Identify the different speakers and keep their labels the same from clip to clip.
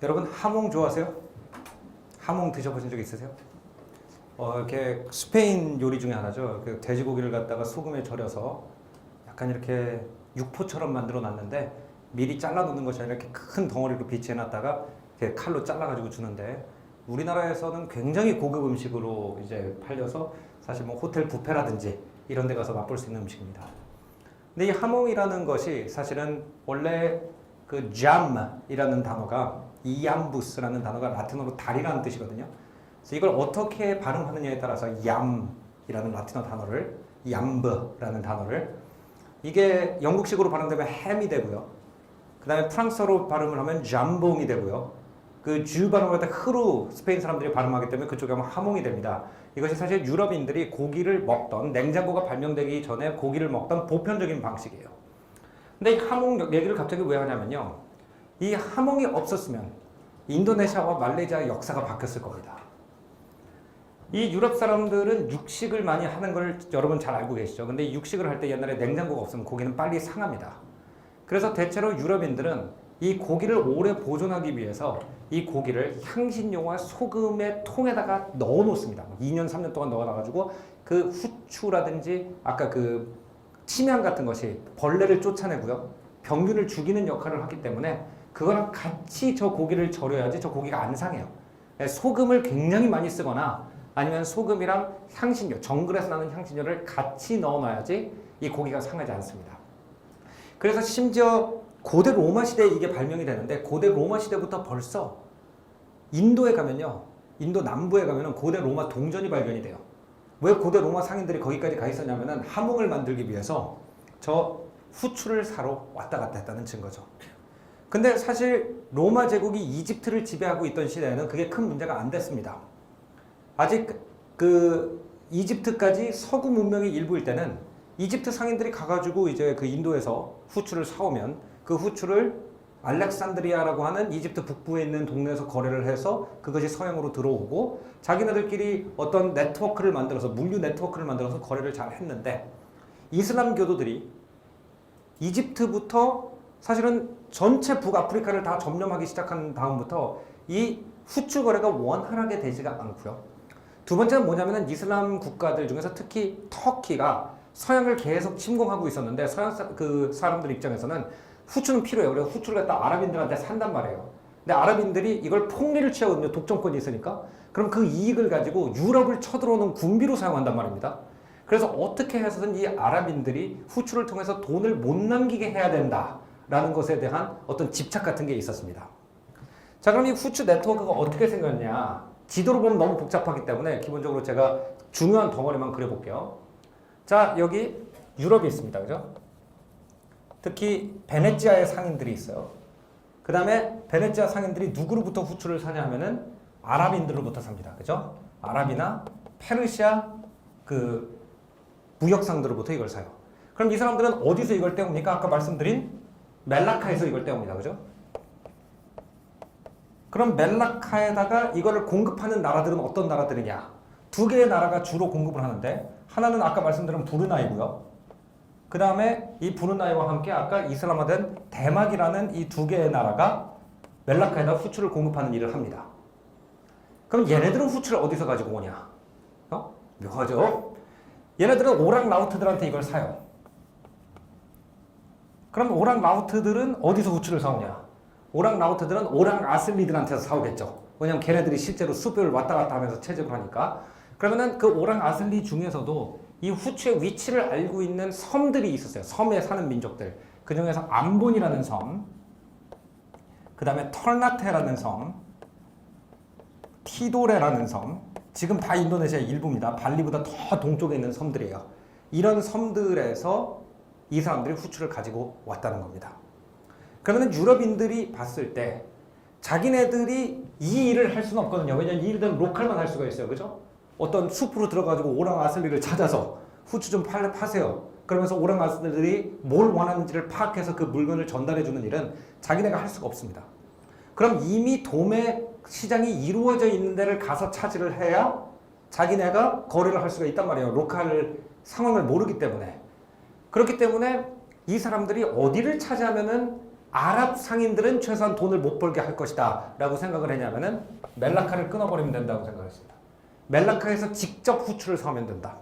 Speaker 1: 여러분 하몽 좋아하세요? 하몽 드셔보신 적 있으세요? 이렇게 스페인 요리 중에 하나죠. 그 돼지고기를 갖다가 소금에 절여서 약간 이렇게 육포처럼 만들어 놨는데 미리 잘라 놓는 것이 아니라 이렇게 큰 덩어리로 비치해 놨다가 이렇게 칼로 잘라가지고 주는데 우리나라에서는 굉장히 고급 음식으로 이제 팔려서 사실 뭐 호텔 뷔페라든지 이런 데 가서 맛볼 수 있는 음식입니다. 근데 이 하몽이라는 것이 사실은 원래 그 jam이라는 단어가 이암부스라는 단어가 라틴어로 다리라는 뜻이거든요. 그래서 이걸 어떻게 발음하느냐에 따라서 얌이라는 라틴어 단어를 얌브라는 단어를 이게 영국식으로 발음되면 햄이 되고요. 그 다음에 프랑스어로 발음을 하면 잠봉이 되고요. 그 주 발음을 할 때 흐로 스페인 사람들이 발음하기 때문에 그쪽에 하면 하몽이 됩니다. 이것이 사실 유럽인들이 고기를 먹던 냉장고가 발명되기 전에 고기를 먹던 보편적인 방식이에요. 근데 이 하몽 얘기를 갑자기 왜 하냐면요. 이 하몽이 없었으면 인도네시아와 말레이시아의 역사가 바뀌었을 겁니다. 이 유럽 사람들은 육식을 많이 하는 걸 여러분 잘 알고 계시죠. 근데 육식을 할 때 옛날에 냉장고가 없으면 고기는 빨리 상합니다. 그래서 대체로 유럽인들은 이 고기를 오래 보존하기 위해서 이 고기를 향신료와 소금의 통에다가 넣어 놓습니다. 2년, 3년 동안 넣어 놔가지고 그 후추라든지 아까 그 침향 같은 것이 벌레를 쫓아내고요. 병균을 죽이는 역할을 하기 때문에 그거랑 같이 저 고기를 절여야지 저 고기가 안 상해요. 소금을 굉장히 많이 쓰거나 아니면 소금이랑 향신료, 정글에서 나는 향신료를 같이 넣어놔야지 이 고기가 상하지 않습니다. 그래서 심지어 고대 로마 시대에 이게 발명이 되는데 고대 로마 시대부터 벌써 인도에 가면요. 인도 남부에 가면은 고대 로마 동전이 발견이 돼요. 왜 고대 로마 상인들이 거기까지 가 있었냐면은 하몽을 만들기 위해서 저 후추를 사러 왔다 갔다 했다는 증거죠. 근데 사실 로마 제국이 이집트를 지배하고 있던 시대에는 그게 큰 문제가 안 됐습니다. 아직 그 이집트까지 서구 문명의 일부일 때는 이집트 상인들이 가가지고 이제 그 인도에서 후추를 사오면 그 후추를 알렉산드리아라고 하는 이집트 북부에 있는 동네에서 거래를 해서 그것이 서양으로 들어오고 자기네들끼리 어떤 네트워크를 만들어서 물류 네트워크를 만들어서 거래를 잘 했는데 이슬람 교도들이 이집트부터 사실은 전체 북아프리카를 다 점령하기 시작한 다음부터 이 후추 거래가 원활하게 되지가 않고요. 두 번째는 뭐냐면은 이슬람 국가들 중에서 특히 터키가 서양을 계속 침공하고 있었는데 서양 그 사람들 입장에서는 후추는 필요해요. 그래서 후추를 갖다 아랍인들한테 산단 말이에요. 근데 아랍인들이 이걸 폭리를 취하거든요. 독점권이 있으니까. 그럼 그 이익을 가지고 유럽을 쳐들어오는 군비로 사용한단 말입니다. 그래서 어떻게 해서든 이 아랍인들이 후추를 통해서 돈을 못 남기게 해야 된다라는 것에 대한 어떤 집착 같은 게 있었습니다. 자, 그럼 이 후추 네트워크가 어떻게 생겼냐? 지도로 보면 너무 복잡하기 때문에 기본적으로 제가 중요한 덩어리만 그려볼게요. 자, 여기 유럽이 있습니다. 그죠? 특히 베네치아의 상인들이 있어요. 그 다음에 베네치아 상인들이 누구로부터 후추를 사냐 하면은 아랍인들로부터 삽니다. 그죠? 아랍이나 페르시아 그 무역상들로부터 이걸 사요. 그럼 이 사람들은 어디서 이걸 떼옵니까? 아까 말씀드린 멜라카에서 이걸 떼옵니다. 그죠? 그럼 멜라카에다가 이거를 공급하는 나라들은 어떤 나라들이냐? 두 개의 나라가 주로 공급을 하는데 하나는 아까 말씀드린 브루나이고요. 그 다음에 이 브루나이와 함께 아까 이슬람화된 대막이라는 이 두 개의 나라가 멜라카에다 후추를 공급하는 일을 합니다. 그럼 얘네들은 후추를 어디서 가지고 오냐? 묘하죠? 얘네들은 오랑라우트들한테 이걸 사요. 그럼 오랑라우트들은 어디서 후추를 사오냐? 오랑라우트들은 오랑아슬리들한테서 사오겠죠. 왜냐면 걔네들이 실제로 숲을 왔다 갔다 하면서 채집을 하니까. 그러면은 그 오랑아슬리 중에서도 이 후추의 위치를 알고 있는 섬들이 있었어요. 섬에 사는 민족들. 그 중에서 암본이라는 섬, 그 다음에 털나테라는 섬, 티도레라는 섬, 지금 다 인도네시아의 일부입니다. 발리보다 더 동쪽에 있는 섬들이에요. 이런 섬들에서 이 사람들이 후추를 가지고 왔다는 겁니다. 그러면 유럽인들이 봤을 때 자기네들이 이 일을 할 수는 없거든요. 왜냐하면 이 일은 로컬만 할 수가 있어요. 그죠? 어떤 숲으로 들어가지고 오랑아슬리를 찾아서 후추 좀 파세요. 그러면서 오랑아슬리들이 뭘 원하는지를 파악해서 그 물건을 전달해주는 일은 자기네가 할 수가 없습니다. 그럼 이미 도매 시장이 이루어져 있는 데를 가서 차지를 해야 자기네가 거래를 할 수가 있단 말이에요. 로컬 상황을 모르기 때문에. 그렇기 때문에 이 사람들이 어디를 차지하면은 아랍 상인들은 최소한 돈을 못 벌게 할 것이다 라고 생각을 했냐면은 멜라카를 끊어버리면 된다고 생각했습니다. 멜라카에서 직접 후추를 사오면 된다.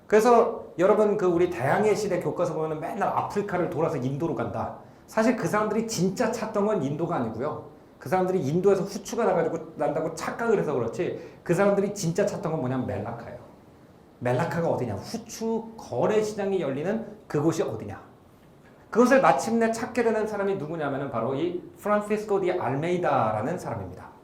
Speaker 1: 그래서 여러분 그 우리 대항해 시대 교과서 보면은 맨날 아프리카를 돌아서 인도로 간다. 사실 그 사람들이 진짜 찾던 건 인도가 아니고요. 그 사람들이 인도에서 후추가 난다고 착각을 해서 그렇지 그 사람들이 진짜 찾던 건 뭐냐면 멜라카예요. 멜라카가 어디냐? 후추 거래 시장이 열리는 그곳이 어디냐? 그것을 마침내 찾게 되는 사람이 누구냐면은 바로 이 프란시스코 디 알메이다라는 사람입니다.